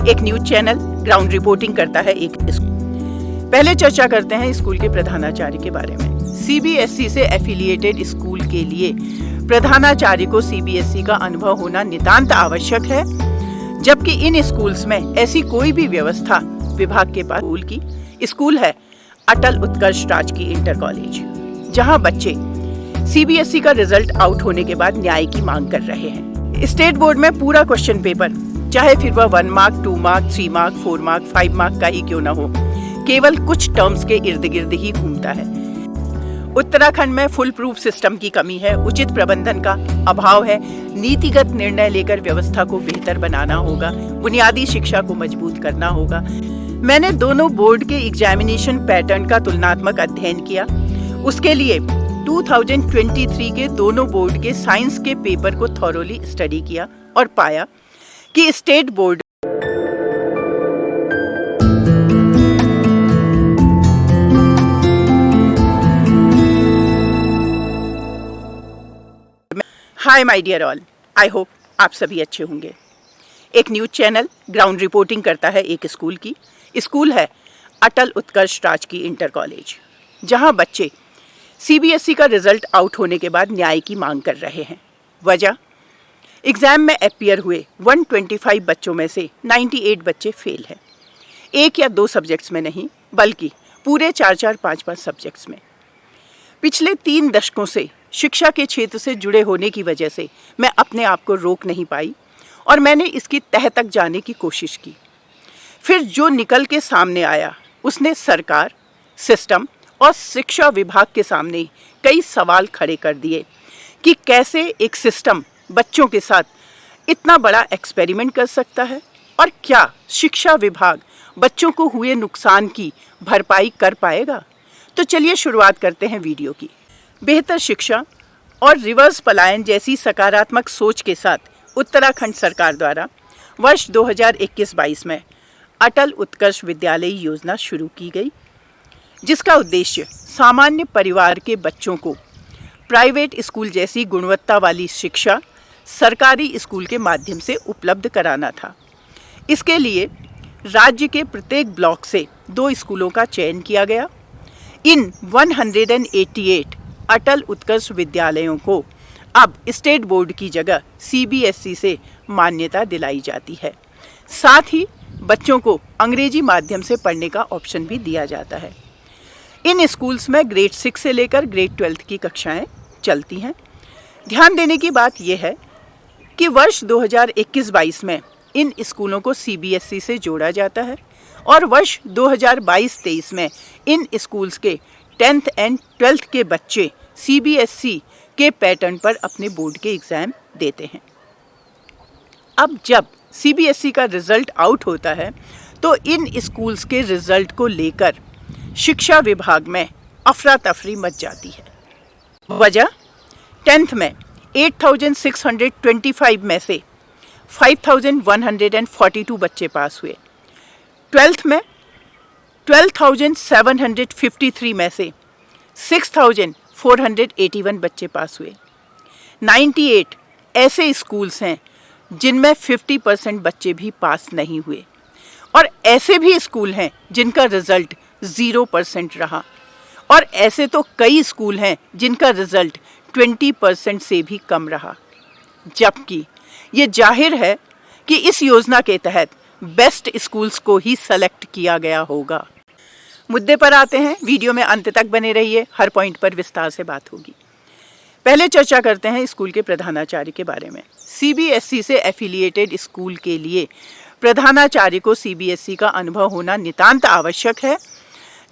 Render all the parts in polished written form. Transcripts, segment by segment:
एक news channel ground reporting करता है एक स्कूल। पहले चर्चा करते हैं स्कूल के प्रधानाचार्य के बारे में। सीबीएसई से एफिलिएटेड स्कूल के लिए प्रधानाचार्य को सीबीएसई का अनुभव होना नितांत आवश्यक है, जबकि इन स्कूल्स में ऐसी कोई भी व्यवस्था विभाग के पास स्कूल है अटल उत्कर्ष राजकीय इंटर कॉलेज, जहां बच्चे सीबीएसई का रिजल्ट आउट होने के बाद न्याय की मांग कर रहे हैं। स्टेट बोर्ड में पूरा क्वेश्चन पेपर, चाहे फिर वह 1 mark, 2 mark, 3 mark, 4 mark, 5 mark का ही क्यों न हो, केवल कुछ टर्म्स के इर्द गिर्द ही घूमता है। उत्तराखंड में फुल प्रूफ सिस्टम की कमी है, उचित प्रबंधन का अभाव है, नीतिगत निर्णय लेकर व्यवस्था को बेहतर बनाना होगा, बुनियादी शिक्षा को मजबूत करना होगा। मैंने दोनों बोर्ड के एग्जामिनेशन पैटर्न का तुलनात्मक अध्ययन किया। उसके लिए 2023 के दोनों बोर्ड के साइंस के पेपर को थॉरोली स्टडी किया और पाया कि state board hi my dear all, I hope आप सभी अच्छे होंगे। एक न्यूज चैनल ग्राउंड रिपोर्टिंग करता है एक स्कूल की। स्कूल है अटल उत्कर्ष राजकीय इंटर कॉलेज, जहां बच्चे सीबीएसई का रिजल्ट आउट होने के बाद न्याय की मांग कर रहे हैं। वजह, एग्जाम में अपीयर हुए 125 बच्चों में से 98 बच्चे फेल हैं। 1 या 2 सब्जेक्ट्स में नहीं, बल्कि पूरे 4-4, 5-5 सब्जेक्ट्स में। पिछले 3 दशकों से शिक्षा के क्षेत्र से जुड़े होने की वजह से मैं अपने आप को रोक नहीं पाई और मैंने इसकी तह तक जाने की कोशिश की। फिर जो निकल के सामने आया उसने सरकार, सिस्टम और शिक्षा विभाग के सामने कई सवाल खड़े कर दिए कि कैसे एक सिस्टम बच्चों के साथ इतना बड़ा एक्सपेरिमेंट कर सकता है और क्या शिक्षा विभाग बच्चों को हुए नुकसान की भरपाई कर पाएगा। तो चलिए शुरुआत करते हैं वीडियो की। बेहतर शिक्षा और रिवर्स पलायन जैसी सकारात्मक सोच के साथ उत्तराखंड सरकार द्वारा वर्ष 2021-22 में अटल उत्कर्ष विद्यालय योजना शुरू की गई, जिसका उद्देश्य सामान्य परिवार के बच्चों को प्राइवेट स्कूल जैसी गुणवत्ता वाली शिक्षा सरकारी स्कूल के माध्यम से उपलब्ध कराना था। इसके लिए राज्य के प्रत्येक ब्लॉक से 2 स्कूलों का चयन किया गया। इन 188 अटल उत्कर्ष विद्यालयों को अब स्टेट बोर्ड की जगह सीबीएसई से मान्यता दिलाई जाती है। साथ ही बच्चों को अंग्रेजी माध्यम से पढ़ने का ऑप्शन भी दिया जाता है। इन स्कूल्स में ग्रेड 6 से लेकर ग्रेड 12 की कक्षाएं चलती हैं। ध्यान देने की बात यह है कि वर्ष 2021-22 में इन स्कूलों को सीबीएसई से जोड़ा जाता है और वर्ष 2022-23 में इन स्कूल्स के 10th एंड 12th के बच्चे सीबीएसई के पैटर्न पर अपने बोर्ड के एग्ज़ाम देते हैं। अब जब सीबीएसई का रिजल्ट आउट होता है तो इन स्कूल्स के रिजल्ट को लेकर शिक्षा विभाग में अफरा तफरी मच जाती है। वजह, 10th में 8625 में से 5142 बच्चे पास हुए। 12th में 12753 में से 6481 बच्चे पास हुए। 98 ऐसे स्कूल्स हैं जिनमें 50% बच्चे भी पास नहीं हुए और ऐसे भी स्कूल हैं जिनका रिजल्ट 0% रहा और ऐसे तो कई स्कूल हैं जिनका रिजल्ट 20% से भी कम रहा। जबकि ये जाहिर है कि इस योजना के तहत बेस्ट स्कूल्स को ही सेलेक्ट किया गया होगा। मुद्दे पर आते हैं, वीडियो में अंत तक बने रहिए, हर पॉइंट पर विस्तार से बात होगी। पहले चर्चा करते हैं स्कूल के प्रधानाचार्य के बारे में। सीबीएसई से एफिलिएटेड स्कूल के लिए प्रधानाचार्य को सीबीएसई का अनुभव होना नितांत आवश्यक है,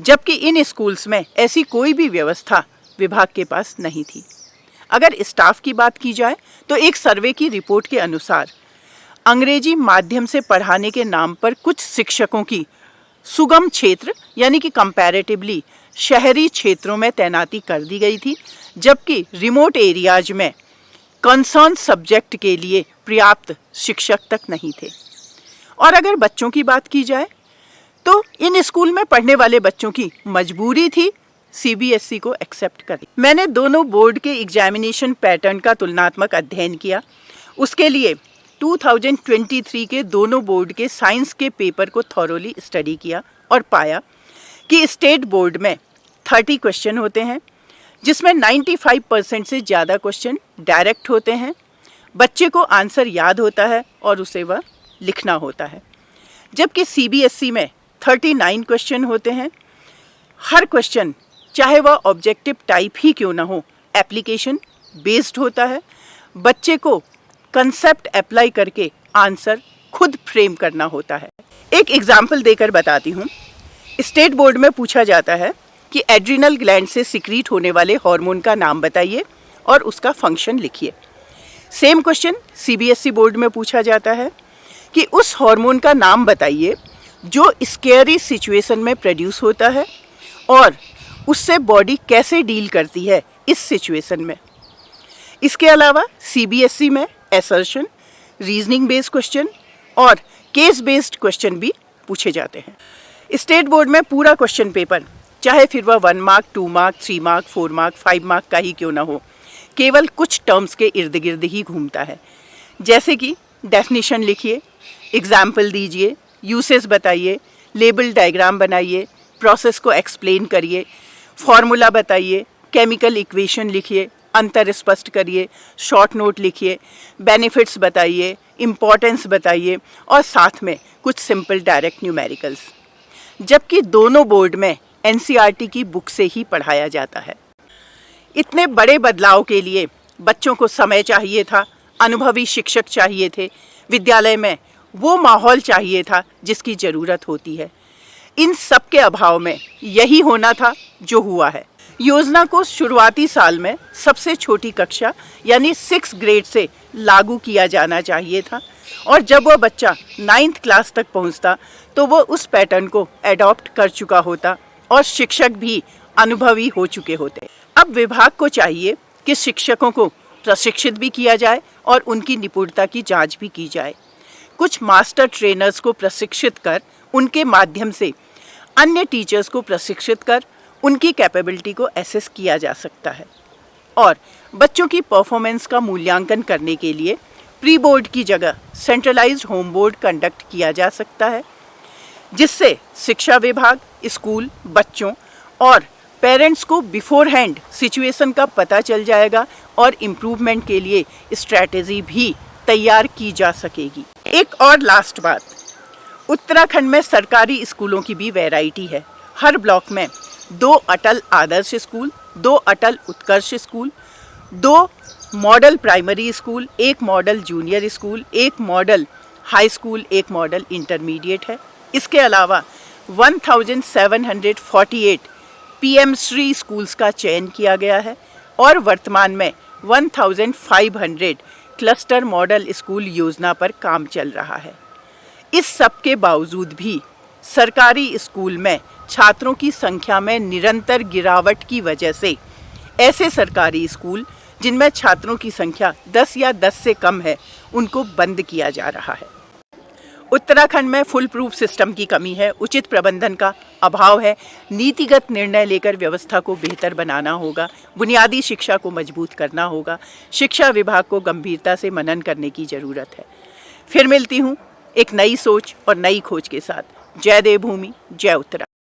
जबकि इन स्कूल्स में ऐसी कोई भी व्यवस्था विभाग के पास नहीं थी। अगर स्टाफ की बात की जाए तो एक सर्वे की रिपोर्ट के अनुसार अंग्रेजी माध्यम से पढ़ाने के नाम पर कुछ शिक्षकों की सुगम क्षेत्र यानी कि कंपैरेटिवली शहरी क्षेत्रों में तैनाती कर दी गई थी, जबकि रिमोट एरियाज में कंसर्न सब्जेक्ट के लिए पर्याप्त शिक्षक तक नहीं थे। और अगर बच्चों की बात की जाए तो इन स्कूल में पढ़ने वाले बच्चों की मजबूरी थी सीबीएसई को एक्सेप्ट करें। मैंने दोनों बोर्ड के एग्जामिनेशन पैटर्न का तुलनात्मक अध्ययन किया। उसके लिए 2023 के दोनों बोर्ड के साइंस के पेपर को थॉरोली स्टडी किया और पाया कि स्टेट बोर्ड में 30 क्वेश्चन होते हैं, जिसमें 95% से ज़्यादा क्वेश्चन डायरेक्ट होते हैं। बच्चे को आंसर याद होता है और उसे वह लिखना होता है, जबकि CBSE में 39 क्वेश्चन होते हैं। हर क्वेश्चन, चाहे वह ऑब्जेक्टिव टाइप ही क्यों ना हो, एप्लीकेशन बेस्ड होता है। बच्चे को कंसेप्ट अप्लाई करके आंसर खुद फ्रेम करना होता है। एक एग्जाम्पल देकर बताती हूँ। स्टेट बोर्ड में पूछा जाता है कि एड्रिनल ग्लैंड से सिक्रीट होने वाले हार्मोन का नाम बताइए और उसका फंक्शन लिखिए। सेम क्वेश्चन CBSE बोर्ड में पूछा जाता है कि उस हार्मोन का नाम बताइए जो स्केरी सिचुएशन में प्रोड्यूस होता है और उससे बॉडी कैसे डील करती है इस सिचुएशन में। इसके अलावा CBSE में असर्शन, रीजनिंग बेस्ड क्वेश्चन और केस बेस्ड क्वेश्चन भी पूछे जाते हैं। स्टेट बोर्ड में पूरा क्वेश्चन पेपर, चाहे फिर वह 1 mark, 2 mark, 3 mark, 4 mark, 5 mark का ही क्यों ना हो, केवल कुछ टर्म्स के इर्द गिर्द ही घूमता है। जैसे कि डेफिनेशन लिखिए, एग्जाम्पल दीजिए, यूसेज बताइए, लेबल डायग्राम बनाइए, प्रोसेस को एक्सप्लेन करिए, फॉर्मूला बताइए, केमिकल इक्वेशन लिखिए, अंतर स्पष्ट करिए, शॉर्ट नोट लिखिए, बेनिफिट्स बताइए, इम्पॉर्टेंस बताइए और साथ में कुछ सिंपल डायरेक्ट न्यूमेरिकल्स। जबकि दोनों बोर्ड में NCERT की बुक से ही पढ़ाया जाता है। इतने बड़े बदलाव के लिए बच्चों को समय चाहिए था, अनुभवी शिक्षक चाहिए थे, विद्यालय में वो माहौल चाहिए था जिसकी ज़रूरत होती है। इन सब के अभाव में यही होना था जो हुआ है। योजना को शुरुआती साल में सबसे छोटी कक्षा यानी 6th ग्रेड से लागू किया जाना चाहिए था और जब वह बच्चा 9th क्लास तक पहुंचता तो वो उस पैटर्न को एडॉप्ट कर चुका होता और शिक्षक भी अनुभवी हो चुके होते। अब विभाग को चाहिए कि शिक्षकों को प्रशिक्षित भी किया जाए और उनकी निपुणता की जांच भी की जाए। कुछ मास्टर ट्रेनर्स को प्रशिक्षित कर उनके माध्यम से अन्य टीचर्स को प्रशिक्षित कर उनकी कैपेबिलिटी को एसेस किया जा सकता है और बच्चों की परफॉर्मेंस का मूल्यांकन करने के लिए प्री बोर्ड की जगह सेंट्रलाइज्ड होम बोर्ड कंडक्ट किया जा सकता है, जिससे शिक्षा विभाग, स्कूल, बच्चों और पेरेंट्स को बिफोर हैंड सिचुएशन का पता चल जाएगा और इम्प्रूवमेंट के लिए स्ट्रैटेजी भी तैयार की जा सकेगी। एक और लास्ट बात, उत्तराखंड में सरकारी स्कूलों की भी वैरायटी है। हर ब्लॉक में 2 Atal Adarsh school, 2 Atal Utkarsh school, 2 model primary school, 1 model junior school, 1 model high school, 1 model intermediate है। इसके अलावा 1748 PM श्री स्कूल्स का चयन किया गया है और वर्तमान में 1500 क्लस्टर मॉडल स्कूल योजना पर काम चल रहा है। इस सब के बावजूद भी सरकारी स्कूल में छात्रों की संख्या में निरंतर गिरावट की वजह से ऐसे सरकारी स्कूल जिनमें छात्रों की संख्या 10 या 10 से कम है, उनको बंद किया जा रहा है। उत्तराखंड में फुल प्रूफ सिस्टम की कमी है, उचित प्रबंधन का अभाव है। नीतिगत निर्णय लेकर व्यवस्था को बेहतर बनाना होगा, बुनियादी शिक्षा को मजबूत करना होगा, शिक्षा विभाग को गंभीरता से मनन करने की ज़रूरत है। फिर मिलती हूँ एक नई सोच और नई खोज के साथ। जय देवभूमि, जय उत्तराखंड।